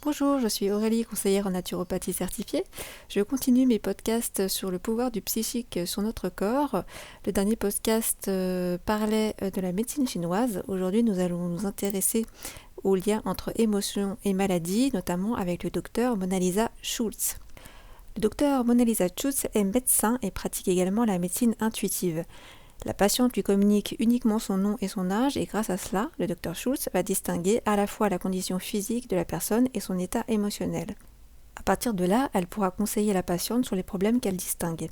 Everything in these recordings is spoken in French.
Bonjour, je suis Aurélie, conseillère en naturopathie certifiée. Je continue mes podcasts sur le pouvoir du psychique sur notre corps. Le dernier podcast parlait de la médecine chinoise. Aujourd'hui, nous allons nous intéresser au lien entre émotion et maladie, notamment avec le docteur Mona-Lisa Schultz. Le docteur Mona-Lisa Schultz est médecin et pratique également la médecine intuitive. La patiente lui communique uniquement son nom et son âge et grâce à cela, le Dr Schultz va distinguer à la fois la condition physique de la personne et son état émotionnel. À partir de là, elle pourra conseiller la patiente sur les problèmes qu'elle distingue.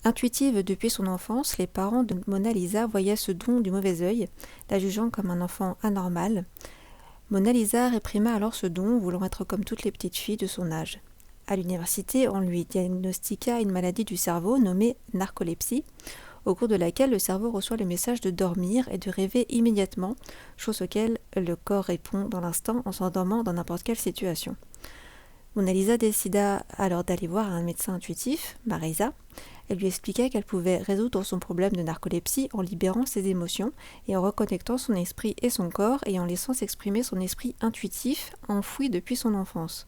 Intuitive depuis son enfance, les parents de Mona-Lisa voyaient ce don du mauvais œil, la jugeant comme un enfant anormal. Mona-Lisa réprima alors ce don, voulant être comme toutes les petites filles de son âge. À l'université, on lui diagnostiqua une maladie du cerveau nommée narcolepsie, au cours de laquelle le cerveau reçoit le message de dormir et de rêver immédiatement, chose auquel le corps répond dans l'instant en s'endormant dans n'importe quelle situation. Mona-Lisa décida alors d'aller voir un médecin intuitif, Marisa. Elle lui expliqua qu'elle pouvait résoudre son problème de narcolepsie en libérant ses émotions et en reconnectant son esprit et son corps et en laissant s'exprimer son esprit intuitif enfoui depuis son enfance.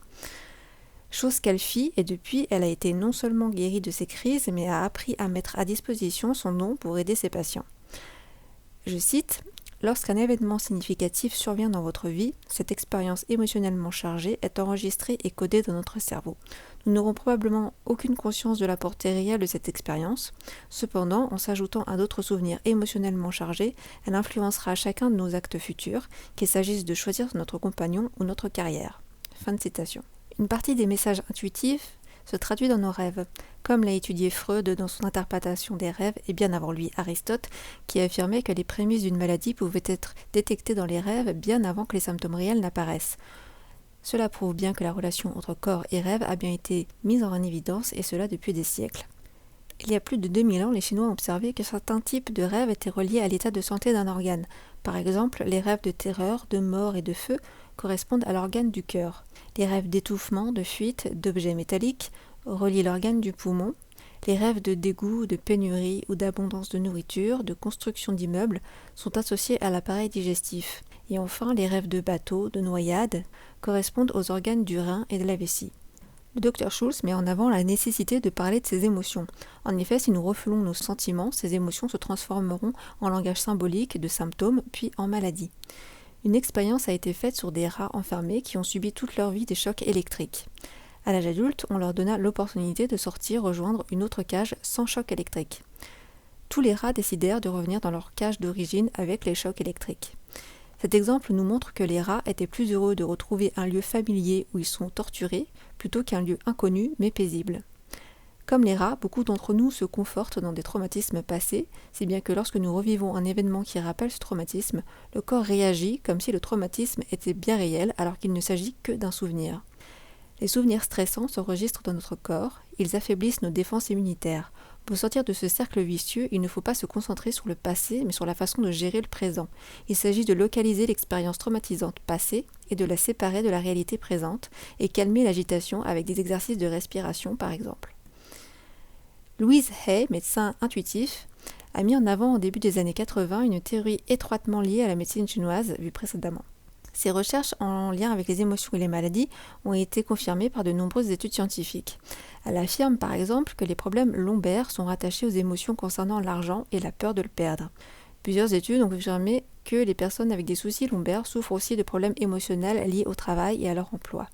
Chose qu'elle fit, et depuis, elle a été non seulement guérie de ses crises, mais a appris à mettre à disposition son don pour aider ses patients. Je cite, « Lorsqu'un événement significatif survient dans votre vie, cette expérience émotionnellement chargée est enregistrée et codée dans notre cerveau. Nous n'aurons probablement aucune conscience de la portée réelle de cette expérience. Cependant, en s'ajoutant à d'autres souvenirs émotionnellement chargés, elle influencera chacun de nos actes futurs, qu'il s'agisse de choisir notre compagnon ou notre carrière. » Fin de citation. Une partie des messages intuitifs se traduit dans nos rêves, comme l'a étudié Freud dans son interprétation des rêves et bien avant lui Aristote, qui affirmait que les prémices d'une maladie pouvaient être détectées dans les rêves bien avant que les symptômes réels n'apparaissent. Cela prouve bien que la relation entre corps et rêve a bien été mise en évidence et cela depuis des siècles. Il y a plus de 2000 ans, les Chinois ont observé que certains types de rêves étaient reliés à l'état de santé d'un organe. Par exemple, les rêves de terreur, de mort et de feu correspondent à l'organe du cœur. Les rêves d'étouffement, de fuite, d'objets métalliques relient l'organe du poumon. Les rêves de dégoût, de pénurie ou d'abondance de nourriture, de construction d'immeubles sont associés à l'appareil digestif. Et enfin, les rêves de bateau, de noyade correspondent aux organes du rein et de la vessie. Le Dr Schultz met en avant la nécessité de parler de ses émotions. En effet, si nous refoulons nos sentiments, ces émotions se transformeront en langage symbolique de symptômes, puis en maladie. Une expérience a été faite sur des rats enfermés qui ont subi toute leur vie des chocs électriques. À l'âge adulte, on leur donna l'opportunité de sortir rejoindre une autre cage sans choc électrique. Tous les rats décidèrent de revenir dans leur cage d'origine avec les chocs électriques. Cet exemple nous montre que les rats étaient plus heureux de retrouver un lieu familier où ils sont torturés plutôt qu'un lieu inconnu mais paisible. Comme les rats, beaucoup d'entre nous se confortent dans des traumatismes passés, si bien que lorsque nous revivons un événement qui rappelle ce traumatisme, le corps réagit comme si le traumatisme était bien réel alors qu'il ne s'agit que d'un souvenir. Les souvenirs stressants s'enregistrent dans notre corps, ils affaiblissent nos défenses immunitaires. Pour sortir de ce cercle vicieux, il ne faut pas se concentrer sur le passé, mais sur la façon de gérer le présent. Il s'agit de localiser l'expérience traumatisante passée et de la séparer de la réalité présente et calmer l'agitation avec des exercices de respiration par exemple. Louise Hay, médecin intuitif, a mis en avant au début des années 80 une théorie étroitement liée à la médecine chinoise vue précédemment. Ces recherches en lien avec les émotions et les maladies ont été confirmées par de nombreuses études scientifiques. Elle affirme par exemple que les problèmes lombaires sont rattachés aux émotions concernant l'argent et la peur de le perdre. Plusieurs études ont confirmé que les personnes avec des soucis lombaires souffrent aussi de problèmes émotionnels liés au travail et à leur emploi.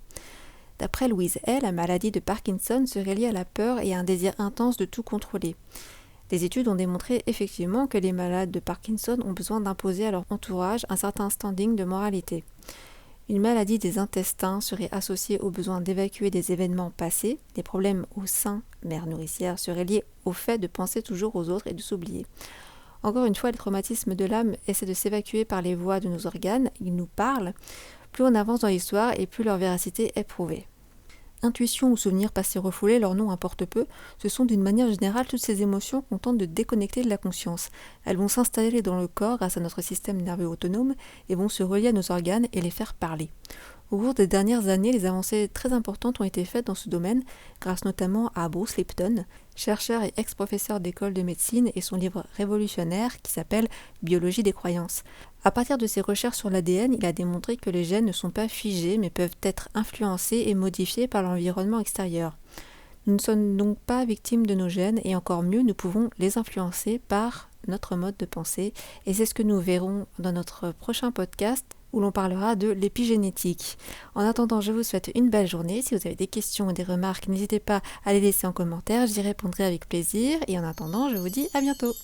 D'après Louise Hay, la maladie de Parkinson serait liée à la peur et à un désir intense de tout contrôler. Les études ont démontré effectivement que les malades de Parkinson ont besoin d'imposer à leur entourage un certain standing de moralité. Une maladie des intestins serait associée au besoin d'évacuer des événements passés. Les problèmes au sein, mère nourricière, seraient liés au fait de penser toujours aux autres et de s'oublier. Encore une fois, les traumatismes de l'âme essaient de s'évacuer par les voies de nos organes, ils nous parlent. Plus on avance dans l'histoire et plus leur véracité est prouvée. Intuition ou souvenirs passés refoulés, leur nom importe peu, ce sont d'une manière générale toutes ces émotions qu'on tente de déconnecter de la conscience. Elles vont s'installer dans le corps grâce à notre système nerveux autonome et vont se relier à nos organes et les faire parler. Au cours des dernières années, les avancées très importantes ont été faites dans ce domaine, grâce notamment à Bruce Lipton, chercheur et ex-professeur d'école de médecine, et son livre révolutionnaire qui s'appelle Biologie des croyances. À partir de ses recherches sur l'ADN, il a démontré que les gènes ne sont pas figés mais peuvent être influencés et modifiés par l'environnement extérieur. Nous ne sommes donc pas victimes de nos gènes et encore mieux, nous pouvons les influencer par notre mode de pensée et c'est ce que nous verrons dans notre prochain podcast où l'on parlera de l'épigénétique. En attendant, je vous souhaite une belle journée. Si vous avez des questions ou des remarques, n'hésitez pas à les laisser en commentaire, j'y répondrai avec plaisir et en attendant, je vous dis à bientôt.